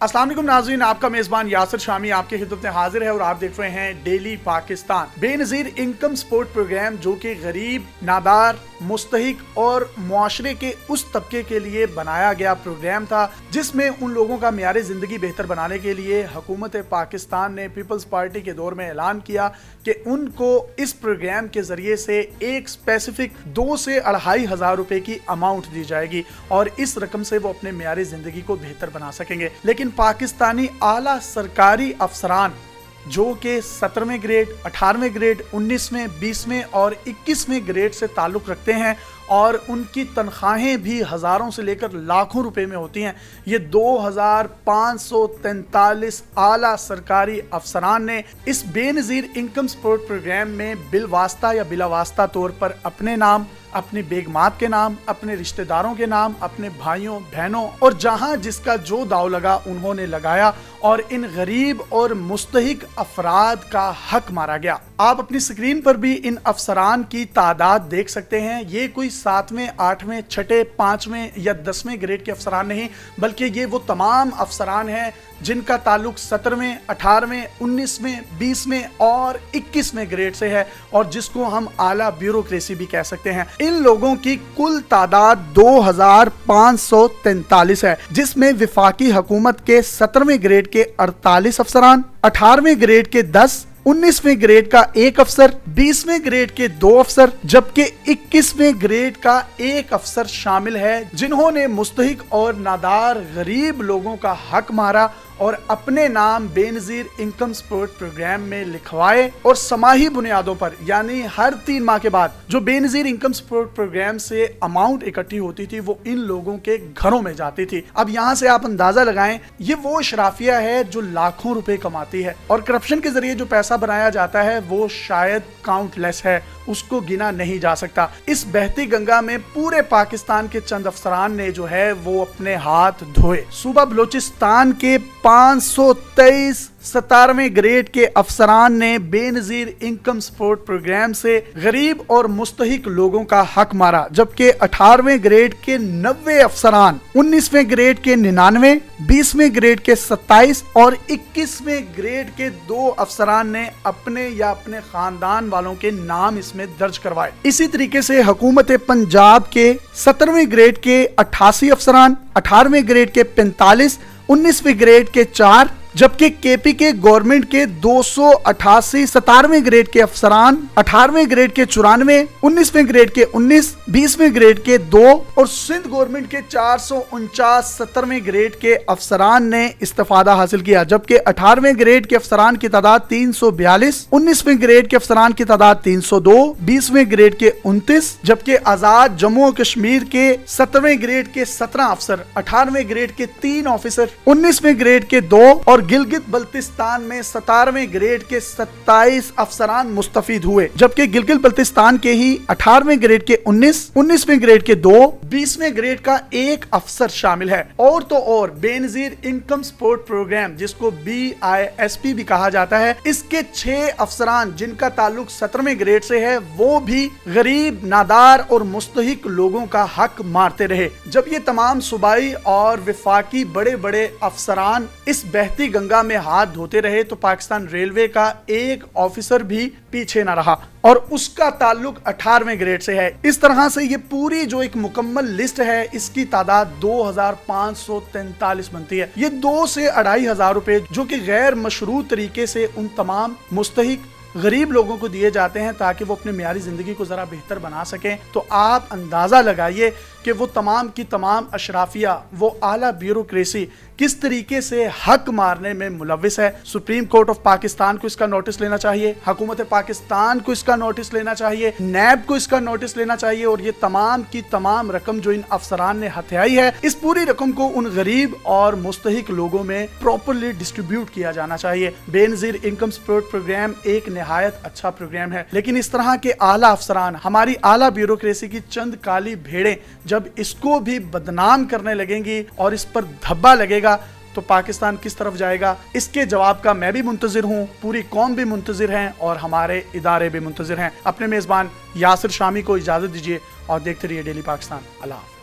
अस्सलाम वालेकुम नाज़रीन, आपका मेज़बान यासिर शामी आपकी खिदमत में हाजिर है और आप देख रहे हैं daily Pakistan. Benazir income support programme जो कि गरीब, नादार, मुस्तहिक और मुआशरे के उस तबके के लिए बनाया गया प्रोग्राम था जिसमें उन लोगों का मियार ज़िंदगी बेहतर बनाने के लिए हुकूमत पाकिस्तान ने पीपल्स पार्टी के दौर में ऐलान किया कि उनको इस प्रोग्राम के ज़रिए से एक स्पेसिफिक 2 से 2,500 रुपए की अमाउंट दी जाएगी और इस रकम से वो अपने मियार ज़िंदगी को बेहतर बना सकेंगे। लेकिन पाकिस्तानी आला सरकारी अफसरान जो कि 17वें ग्रेड, 18वें ग्रेड, 19वें, 20वें और 21वें ग्रेड से ताल्लुक़ रखते हैं और उनकी तनख्वाहें भी हज़ारों से लेकर लाखों रुपए में होती हैं। ये 2,543 आला सरकारी अफसरान ने इस बेनज़ीर इनकम सपोर्ट प्रोग्राम में बिलवास्ता या बिलावास्ता तौर पर अपने नाम, अपनी बेगमात के नाम, अपने रिश्तेदारों के नाम, अपने भाइयों बहनों और जहां जिसका जो दाव लगा उन्होंने लगाया और इन गरीब और मुस्तहिक अफराद का हक मारा गया। आप अपनी स्क्रीन पर भी इन अफसरान की तादाद देख सकते हैं। ये कोई 7वें, 8वें, 6ठे, 5वें या 10वें ग्रेड के अफसरान नहीं, बल्कि ये वो तमाम अफसरान हैं जिनका ताल्लुक 17वें, 18वें, 19वें, 20वें और 21वें ग्रेड से है और जिसको हम आला ब्यूरोक्रेसी भी कह सकते हैं। इन लोगों की कुल तादाद 2,543 है, जिसमें विफाकी हुकूमत के 17वें ग्रेड के 48 अफसरान, 18वें ग्रेड के 10, 19वें ग्रेड का 1 अफसर, 20वें ग्रेड के 2 अफसर जबकि 21वें ग्रेड का 1 अफसर शामिल है जिन्होंने मुस्तहिक और नादार गरीब लोगों का हक मारा और अपने नाम बेनज़ीर इनकम सपोर्ट प्रोग्राम में लिखवाए और समाही बुनियादों पर यानी हर 3 माह के बाद जो बेनज़ीर इनकम सपोर्ट प्रोग्राम से अमाउंट इकट्ठी होती थी वो इन लोगों के घरों में जाती थी। अब यहाँ से आप अंदाजा लगाएं, ये वो शराफिया है जो लाखों रुपए कमाती है और करप्शन के जरिए जो पैसा बनाया जाता है वो शायद काउंटलेस है, उसको गिना नहीं जा सकता। इस बहती गंगा में पूरे पाकिस्तान के चंद अफसरान ने जो है वो अपने हाथ धोए। सूबा बलोचिस्तान के 523 17वें ग्रेड के अफसरान ने बेनज़ीर इनकम सपोर्ट प्रोग्राम से गरीब और मुस्तहिक लोगों का हक मारा जबकि 18वें ग्रेड के 90 अफसरान, 19वें ग्रेड के 99, 20वें ग्रेड के 27 और 21वें ग्रेड के 2 अफसरान ने अपने या अपने खानदान वालों के नाम इसमें दर्ज करवाए। इसी तरीके से हुकूमत पंजाब के 17वें ग्रेड के 88 अफसरान, 18वें ग्रेड के 45, 19वें ग्रेड के 4 जबकि केपी के गवर्नमेंट के 288 17वें ग्रेड के अफसरान, 18वें ग्रेड के 94, 19वें ग्रेड के 19, 20वें ग्रेड के 2 और सिंध गवर्नमेंट के 449 17वें ग्रेड के अफसरान ने इस्तिफादा हासिल किया जबकि 18वें ग्रेड के अफसरान की तादाद 342, 19वें ग्रेड के अफसरान की तादाद 302, 20वें ग्रेड के 29 जबकि आजाद जम्मू और कश्मीर के 17वें ग्रेड के 17 अफसर, 18वें ग्रेड के 3 ऑफिसर, 19वें ग्रेड के 2 और गिलगित बल्तिस्तान में 17वें ग्रेड के 27 अफसरान मुस्तफीद हुए जबकि गिलगित बल्तिस्तान के ही 18वें ग्रेड के 19, 19वें ग्रेड के 2, 20वें ग्रेड का 1 अफसर शामिल है। और तो और बेनज़ीर इनकम सपोर्ट प्रोग्राम जिसको BISP भी कहा जाता है, इसके 6 अफसरान जिनका ताल्लुक 17वें ग्रेड से है वो भी गरीब, नादार और मुस्तहिक लोगों का हक मारते रहे। जब ये तमाम सूबाई और विफाकी बड़े बड़े अफसरान इस बहती गंगा में हाथ धोते रहे तो पाकिस्तान रेलवे का 1 ऑफिसर भी पीछे न रहा और उसका ताल्लुक 18वें ग्रेड से है। इस तरह से ये पूरी जो एक मुकम्मल लिस्ट है इसकी तादाद 2,543 बनती है। ये 2 से 2,500 रुपए जो कि गैर मशरूत तरीके से उन तमाम मुस्तहिक गरीब लोगों को दिए जाते हैं ताकि वो अपने मियारी जिंदगी को जरा बेहतर बना सकें। तो आप अंदाजा लगाइए कि वो तमाम की तमाम अशराफिया, वो आला ब्यूरोक्रेसी किस तरीके से हक मारने में मुलविस है। सुप्रीम कोर्ट ऑफ पाकिस्तान को इसका नोटिस लेना चाहिए, हुकूमत पाकिस्तान को इसका नोटिस लेना चाहिए, नैब को इसका नोटिस लेना चाहिए और ये तमाम की तमाम रकम जो इन अफसरान ने हथियाई है इस पूरी रकम को उन गरीब और मुस्तहिक लोगों में प्रॉपरली डिस्ट्रीब्यूट किया जाना चाहिए। बेनज़ीर इनकम सपोर्ट प्रोग्राम एक निहायत अच्छा प्रोग्राम है लेकिन इस तरह के आला अफसरान, हमारी आला ब्यूरोक्रेसी की चंद काली भेड़ें जब इसको भी बदनाम करने लगेंगी और इस पर धब्बा लगेगा तो पाकिस्तान किस तरफ जाएगा, इसके जवाब का मैं भी मुंतजिर हूँ, पूरी कौम भी मुंतजिर हैं और हमारे इदारे भी मुंतजिर हैं। अपने मेज़बान यासिर शामी को इजाज़त दीजिए और देखते रहिए डेली पाकिस्तान। अल्लाह।